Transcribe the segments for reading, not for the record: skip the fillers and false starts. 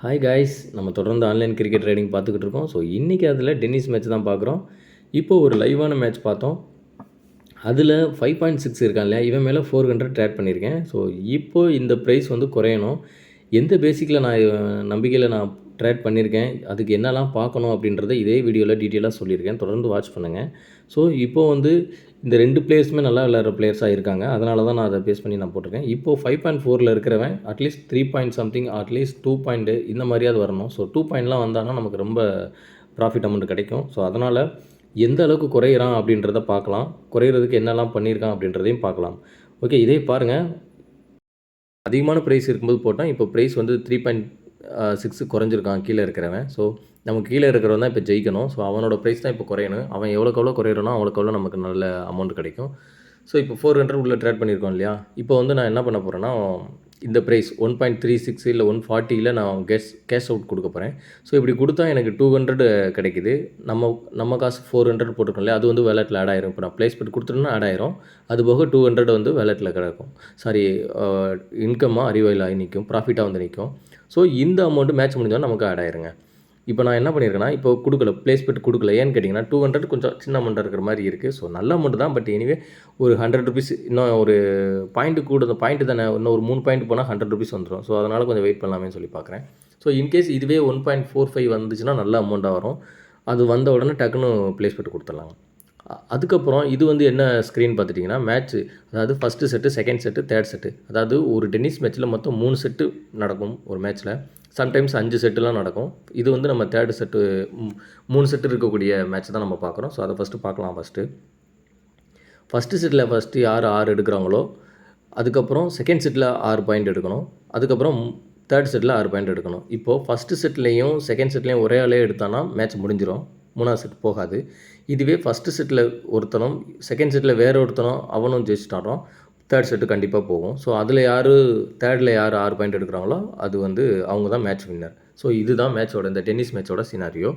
Hi guys, நம்ம தொடர்ந்து online cricket trading பார்த்துக்கிட்டு இருக்கோம். ஸோ இன்றைக்கி அதில் டென்னிஸ் மேட்ச் தான் பார்க்குறோம். இப்போது ஒரு லைவான மேட்ச் பார்த்தோம். அதில் 5.6 இருக்கான் இல்லையா, இவன் மேலே 400 ட்ரேட் பண்ணியிருக்கேன். ஸோ இப்போது இந்த ப்ரைஸ் வந்து குறையணும். எந்த பேசிக்கில் நான் நம்பிக்கையில் நான் ட்ரேட் பண்ணியிருக்கேன், அதுக்கு என்னெல்லாம் பார்க்கணும் அப்படின்றத இதே வீடியோவில் டீட்டெயிலாக சொல்லியிருக்கேன். தொடர்ந்து வாட்ச் பண்ணுங்கள். ஸோ இப்போது வந்து இந்த 2 பிளேயர்ஸுமே நல்லா விளையாடுற பிளேயர்ஸாக இருக்காங்க. அதனால தான் நான் அதை பேஸ் பண்ணி நான் போட்டிருக்கேன். இப்போது 5.4ல் இருக்கிறவன் at least 3 point something, at least 2 point இந்த மாதிரியாவது வரணும். ஸோ 2 பாயிண்ட்லாம் வந்தாங்கன்னா நமக்கு ரொம்ப ப்ராஃபிட் அமௌண்ட் கிடைக்கும். ஸோ அதனால் எந்த அளவுக்கு குறையிறான் அப்படின்றத பார்க்கலாம். குறையிறதுக்கு என்னெல்லாம் பண்ணியிருக்கான் அப்படின்றதையும் பார்க்கலாம். ஓகே, இதே பாருங்கள். அதிகமான ப்ரைஸ் இருக்கும்போது போட்டால் இப்போ ப்ரைஸ் வந்து 3.6 குறைஞ்சிருக்கான் கீழே இருக்கிறவன். ஸோ நமக்கு கீழே இருக்கிறவன் தான் இப்போ ஜெயிக்கணும். ஸோ அவனோட ப்ரைஸ் தான் இப்போ குறையணும். அவன் எவ்வளோக்கு எவ்வளோ குறையிறானோ அவ்வளோக்கு எவ்வளோ நமக்கு நல்ல அமௌண்ட் கிடைக்கும். ஸோ இப்போ 400 உள்ள ட்ரேட் பண்ணியிருக்கோம் இல்லையா. இப்போ வந்து நான் என்ன பண்ண போகிறேன்னா, இந்த ப்ரைஸ் 1.36 இல்லை 140ல் நான் கேஷ் அவுட் கொடுக்க போகிறேன். ஸோ இப்படி கொடுத்தா எனக்கு 200 கிடைக்குது. நம்ம காசு 400 போட்டிருக்கோம் இல்லையா, அது வந்து வேலெட்டில் ஆட் ஆயிரும். இப்போ நான் ப்ளேஸ் பண்ணி கொடுத்துட்டேன்னா ஆட் ஆயிரும். அது போக 200 வந்து வேலெட்டில் கிடக்கும். சாரி, இன்கம்மாக அறிவாயில் ஆகி நிற்கும், ப்ராஃபிட்டாக வந்து நிற்கும். ஸோ இந்த அமௌண்ட்டு மேட்ச் முடிஞ்சாலும் நமக்கு ஆட் ஆயிருங்க. இப்போ நான் என்ன பண்ணியிருக்கேன்னா, இப்போ கொடுக்கல, ப்ளேஸ் பெட் கொடுக்கல. ஏன்னு கேட்டிங்கன்னா 200 கொஞ்சம் சின்ன அமௌண்ட்டாக இருக்கிற மாதிரி இருக்குது. ஸோ நல்ல அமௌண்ட் தான். பட் எனிவே ஒரு 100 ருபீஸ் இன்னும் ஒரு பாயிண்ட்டு கூட, அந்த பாயிண்ட்டு தானே, இன்னும் ஒரு 3 பாயிண்ட் போனால் 100 ருபீஸ் வந்துடும். ஸோ அதனால் கொஞ்சம் வெயிட் பண்ணலாமே சொல்லி பார்க்குறேன். ஸோ இன்கேஸ் இதுவே 1.45 வந்துச்சுன்னா நல்ல அமௌண்ட்டாக வரும். அது வந்த உடனே டக்குன்னு ப்ளேஸ் பெட் கொடுத்துடலாங்க. அதுக்கப்புறம் இது வந்து என்ன ஸ்க்ரீன் பார்த்துட்டிங்கன்னா, மேட்ச்சு, அதாவது first set, second set, third set. அதாவது ஒரு டென்னிஸ் மேட்ச்சில் மொத்தம் 3 செட்டு நடக்கும் ஒரு மேட்ச்சில். சம்டைம்ஸ் 5 செட்டுலாம் நடக்கும். இது வந்து நம்ம தேர்டு செட்டு, 3 செட்டு இருக்கக்கூடிய மேட்ச் தான் நம்ம பார்க்குறோம். ஸோ அதை ஃபஸ்ட்டு பார்க்கலாம். ஃபஸ்ட்டு செட்டில் யார் 6 எடுக்கிறாங்களோ, அதுக்கப்புறம் செகண்ட் செட்டில் 6 பாயிண்ட் எடுக்கணும். அதுக்கப்புறம் தேர்ட் செட்டில் 6 பாயிண்ட் எடுக்கணும். இப்போது ஃபஸ்ட்டு செட்லேயும் செகண்ட் செட்லேயும் ஒரே ஆளே எடுத்தானா மேட்ச் முடிஞ்சிடும். 3ஆவது செட் போகாது. இதுவே ஃபஸ்ட்டு செட்டில் ஒருத்தனும் செகண்ட் செட்டில் வேறு ஒருத்தனும் அவனும் ஜெயிச்சிட்டானோம், தேர்ட் செட்டு கண்டிப்பாக போகும். ஸோ அதில் தேர்டில் யார் 6 பாயிண்ட் எடுக்கிறாங்களோ அது வந்து அவங்க தான் மேட்ச் வின்னர். ஸோ இதுதான் மேட்சோட, இந்த டென்னிஸ் மேட்சோட சினாரியோ.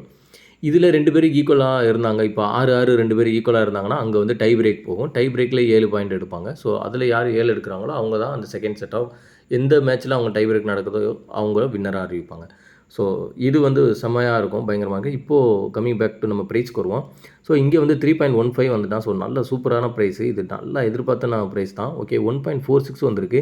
இதில் 2 பேரும் ஈக்குவலாக இருந்தாங்க. இப்போ 6-6 2 பேர் ஈக்குவலாக இருந்தாங்கன்னா அங்கே வந்து டை பிரேக் போகும். டை பிரேக்கில் 7 பாயிண்ட் எடுப்பாங்க. ஸோ அதில் யார் 7 எடுக்கிறாங்களோ அவங்க தான் அந்த செகண்ட் செட்டாக, எந்த மேட்ச்சில் அவங்க டை பிரேக் நடக்குதோ அவங்க வின்னராக அறிவிப்பாங்க. ஸோ இது வந்து செம்மையாக இருக்கும், பயங்கரமாக. இப்போது கம்மிங் பேக் டு நம்ம ப்ரைஸ்க்கு வருவோம். ஸோ இங்கே வந்து 3.15 வந்துட்டான். ஸோ நல்ல சூப்பரான ப்ரைஸு. இது நல்லா எதிர்பார்த்த ப்ரைஸ் தான். ஓகே, 1.46 வந்திருக்கு.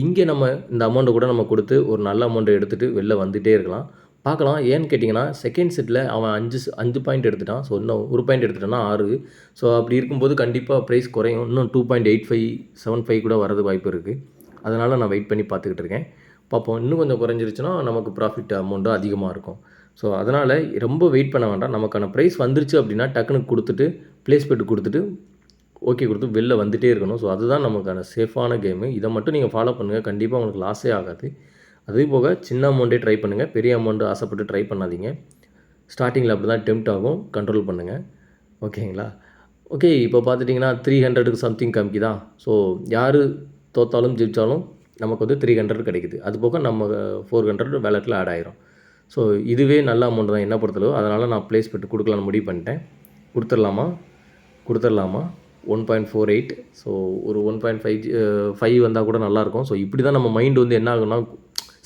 இங்கே நம்ம இந்த அமௌண்ட்டை கூட நம்ம கொடுத்து ஒரு நல்ல அமௌண்ட்டை எடுத்துகிட்டு வெளில வந்துகிட்டே இருக்கலாம். பார்க்கலாம். ஏன்னு கேட்டிங்கன்னா, செகண்ட் செட்டில் அவன் 5 பாயிண்ட் எடுத்துட்டான். ஸோ இன்னும் ஒரு பாயிண்ட் எடுத்துட்டான்னா 6. ஸோ அப்படி இருக்கும்போது கண்டிப்பாக ப்ரைஸ் குறையும். இன்னும் 2.85 75 கூட வரது வாய்ப்பு இருக்குது. அதனால் நான் வெயிட் பண்ணி பார்த்துக்கிட்டு இருக்கேன். பார்ப்போம். இன்னும் கொஞ்சம் குறைஞ்சிருச்சுன்னா நமக்கு ப்ராஃபிட் அமௌண்ட்டும் அதிகமாக இருக்கும். ஸோ அதனால் ரொம்ப வெயிட் பண்ண வேண்டாம். நமக்கான ப்ரைஸ் வந்துருச்சு அப்படின்னா டக்குன்னு கொடுத்துட்டு ப்ளேஸ் பெட்டு கொடுத்துட்டு ஓகே கொடுத்து வெளில வந்துகிட்டே இருக்கணும். ஸோ அதுதான் நமக்கான சேஃபான கேமு. இதை மட்டும் நீங்கள் ஃபாலோ பண்ணுங்கள். கண்டிப்பாக உங்களுக்கு லாஸே ஆகாது. அதே போக சின்ன அமௌண்ட்டே ட்ரை பண்ணுங்கள். பெரிய அமௌண்ட்டு ஆசைப்பட்டு ட்ரை பண்ணாதீங்க. ஸ்டார்டிங்கில் அப்படி தான் டெம்ப்ட் ஆகும். கண்ட்ரோல் பண்ணுங்கள். ஓகேங்களா? ஓகே, இப்போ பார்த்துட்டிங்கன்னா 300க்கு சம்திங் காமிக்குதா. ஸோ யார் தோற்றாலும் ஜெயித்தாலும் நமக்கு வந்து 300 கிடைக்குது. அது போக நம்ம 400 வேலெட்டில் ஆட் ஆயிரும். ஸோ இதுவே நல்ல அமௌண்ட் தான் என்ன பொறுத்தளவு. அதனால் நான் ப்ளேஸ் பெட்டு கொடுக்கலான்னு முடிவு பண்ணிட்டேன். கொடுத்துடலாமா 1.48. ஸோ ஒரு 1.5 வந்தால் கூட நல்லாயிருக்கும். ஸோ இப்படி தான் நம்ம மைண்டு வந்து என்ன ஆகுன்னா,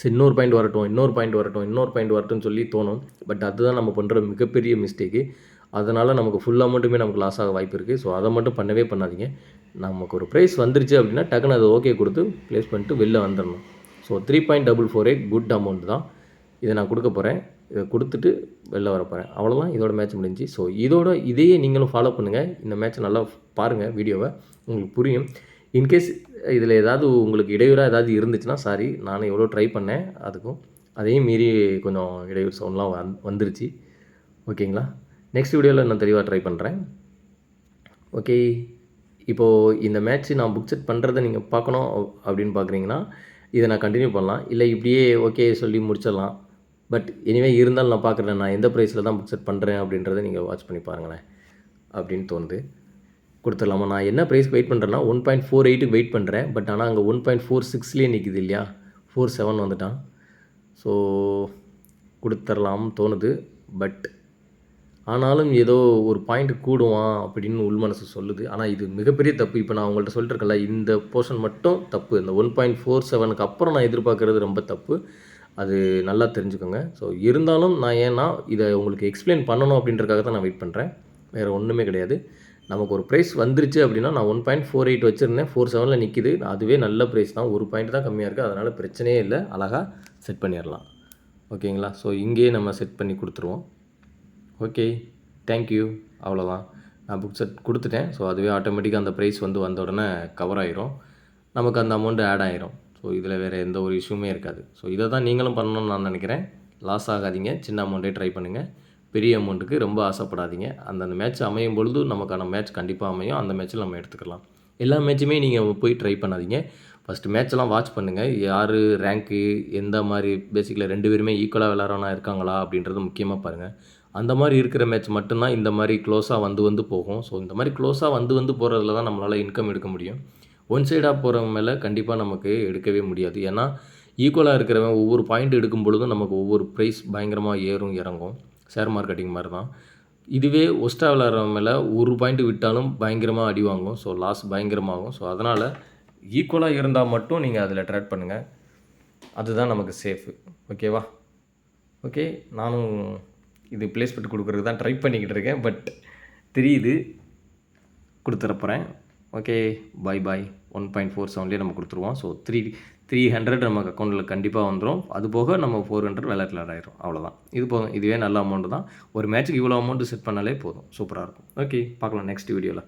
சரி இன்னொரு பாயிண்ட் வரட்டும்னு சொல்லி தோணும். பட் அதுதான் நம்ம பண்ணுற மிகப்பெரிய மிஸ்டேக்கு. அதனால் நமக்கு ஃபுல் அமௌண்ட்டுமே நமக்கு லாஸ் ஆக வாய்ப்பு இருக்குது. ஸோ அதை மட்டும் பண்ணவே பண்ணாதீங்க. நமக்கு ஒரு ப்ரைஸ் வந்துருச்சு அப்படின்னா டக்குன்னு அதை ஓகே கொடுத்து ப்ளேஸ் பண்ணிட்டு வெளில வந்துடணும். ஸோ 3.448 குட் அமௌண்ட் தான். இதை நான் கொடுக்க போகிறேன். இதை கொடுத்துட்டு வெளில வர போகிறேன். அவ்வளோதான், இதோட மேட்ச் முடிஞ்சு. ஸோ இதையே நீங்களும் ஃபாலோ பண்ணுங்கள். இந்த மேட்ச்சை நல்லா பாருங்கள், வீடியோவை உங்களுக்கு புரியும். இன்கேஸ் இதில் ஏதாவது உங்களுக்கு இடையூறாக ஏதாவது இருந்துச்சுன்னா சாரி, நானும் எவ்வளோ ட்ரை பண்ணேன், அதையும் மீறி கொஞ்சம் இடையூறு சவுண்ட்லாம் வந்துருச்சு. ஓகேங்களா? நெக்ஸ்ட் வீடியோவில் நான் தெளிவாக ட்ரை பண்ணுறேன். ஓகே, இப்போது இந்த மேட்ச்சு நான் புக் செட் பண்ணுறதை நீங்கள் பார்க்கணும் அப்படின்னு பார்க்குறீங்கன்னா இதை நான் கண்டினியூ பண்ணலாம். இல்லை இப்படியே ஓகே சொல்லி முடிச்சிடலாம். பட் எனிவே இருந்தாலும் நான் பார்க்குறேன், நான் எந்த ப்ரைஸில் தான் புக் செட் பண்ணுறேன் அப்படின்றத நீங்கள் வாட்ச் பண்ணி பாருங்களேன் அப்படின்னு தோணுது. கொடுத்துடலாமா? நான் என்ன ப்ரைஸ்க்கு வெயிட் பண்ணுறேன்னா 1.48க்கு வெயிட் பண்ணுறேன். பட் ஆனால் அங்கே 1.46லேயே நிற்கிது இல்லையா, 47 வந்துட்டான். ஸோ கொடுத்துடலாம்னு தோணுது. பட் ஆனாலும் ஏதோ ஒரு பாயிண்ட் கூடுவான் அப்படின்னு உள்மனசு சொல்லுது. ஆனால் இது மிகப்பெரிய தப்பு. இப்போ நான் உங்கள்கிட்ட சொல்லிட்டுருக்கல, இந்த போர்ஷன் மட்டும் தப்பு. இந்த 1.47க்கு அப்புறம் நான் எதிர்பார்க்குறது ரொம்ப தப்பு. அது நல்லா தெரிஞ்சுக்கோங்க. ஸோ இருந்தாலும் நான் ஏன்னா இதை உங்களுக்கு எக்ஸ்பிளைன் பண்ணணும் அப்படின்றதுக்காக தான் நான் வெயிட் பண்ணுறேன். வேறு ஒன்றுமே கிடையாது. நமக்கு ஒரு ப்ரைஸ் வந்துருச்சு அப்படின்னா நான் 1.48 வச்சுருந்தேன். 47ல் நிற்கிது. அதுவே நல்ல ப்ரைஸ் தான். ஒரு பாயிண்ட் தான் கம்மியாக இருக்குது. அதனால் பிரச்சனையே இல்லை. அழகாக செட் பண்ணிடலாம். ஓகேங்களா? ஸோ இங்கேயே நம்ம செட் பண்ணி கொடுத்துருவோம். Okay, thank you. அவ்வளோதான். நான் புக் செட் கொடுத்துட்டேன். ஸோ அதுவே ஆட்டோமேட்டிக்காக அந்த ப்ரைஸ் வந்த உடனே கவர் ஆயிரும். நமக்கு அந்த அமௌண்ட் ஆட் ஆயிரும். ஸோ இதில் வேறு எந்த ஒரு இஷ்யூமே இருக்காது. ஸோ இதை தான் நீங்களும் பண்ணணும்னு நான் நினைக்கிறேன். லாஸ் ஆகாதீங்க. சின்ன அமௌண்ட்டே ட்ரை பண்ணுங்கள். பெரிய அமௌண்ட்டுக்கு ரொம்ப ஆசைப்படாதீங்க. அந்தந்த மேட்ச் அமையும் பொழுது நமக்கான மேட்ச் கண்டிப்பாக அமையும். அந்த மேட்ச்சில் நம்ம எடுத்துக்கலாம். எல்லா மேட்சுமே நீங்கள் போய் ட்ரை பண்ணாதீங்க. ஃபஸ்ட்டு மேட்ச்செல்லாம் வாட்ச் பண்ணுங்கள். யார் ரேங்க்கு எந்த மாதிரி பேசிக்கில் 2 பேருமே ஈக்குவலாக விளாட்றவனா இருக்காங்களா அப்படின்றது முக்கியமாக பாருங்கள். அந்த மாதிரி இருக்கிற மேட்ச் மட்டும்தான் இந்த மாதிரி க்ளோஸாக வந்து போகும். ஸோ இந்த மாதிரி க்ளோஸாக வந்து போகிறதுல தான் நம்மளால் இன்கம் எடுக்க முடியும். ஒன் சைடாக போகிறவங்க மேலே கண்டிப்பாக நமக்கு எடுக்கவே முடியாது. ஏன்னா ஈக்குவலாக இருக்கிறவன் ஒவ்வொரு பாயிண்ட் எடுக்கும் பொழுதும் நமக்கு ஒவ்வொரு ப்ரைஸ் பயங்கரமாக ஏறும் இறங்கும். ஷேர் மார்க்கெட்டிங் மாதிரி தான். இதுவே ஒஸ்ட்டாக விளாட்றவங்க மேலே ஒரு பாயிண்ட் விட்டாலும் பயங்கரமாக அடி வாங்கும். So loss பயங்கரமாகும். ஸோ அதனால் ஈக்குவலாக இருந்தால் மட்டும் நீங்கள் அதில் ட்ரேட் பண்ணுங்கள். அதுதான் நமக்கு சேஃபு. ஓகேவா? ஓகே, நானும் இது பிளேஸ்மெண்ட் கொடுக்குறதுக்கு தான் ட்ரை பண்ணிக்கிட்டு இருக்கேன். பட் தெரியுது, கொடுத்துறப்போகிறேன். ஓகே, பாய் 1.47லேயே நம்ம கொடுத்துருவோம். ஸோ 300 நமக்கு அக்கௌண்ட்டில் கண்டிப்பாக வந்துடும். அது போக நம்ம 400 வேலெட்டில் ஆயிரும். அவ்வளோதான். இது போதும். இதுவே நல்ல அமௌண்ட்டு தான். ஒரு மேட்ச்சுக்கு இவ்வளோ அமௌண்ட்டு செட் பண்ணாலே போதும். சூப்பராக இருக்கும். ஓகே, பார்க்கலாம் நெக்ஸ்ட் வீடியோவில்.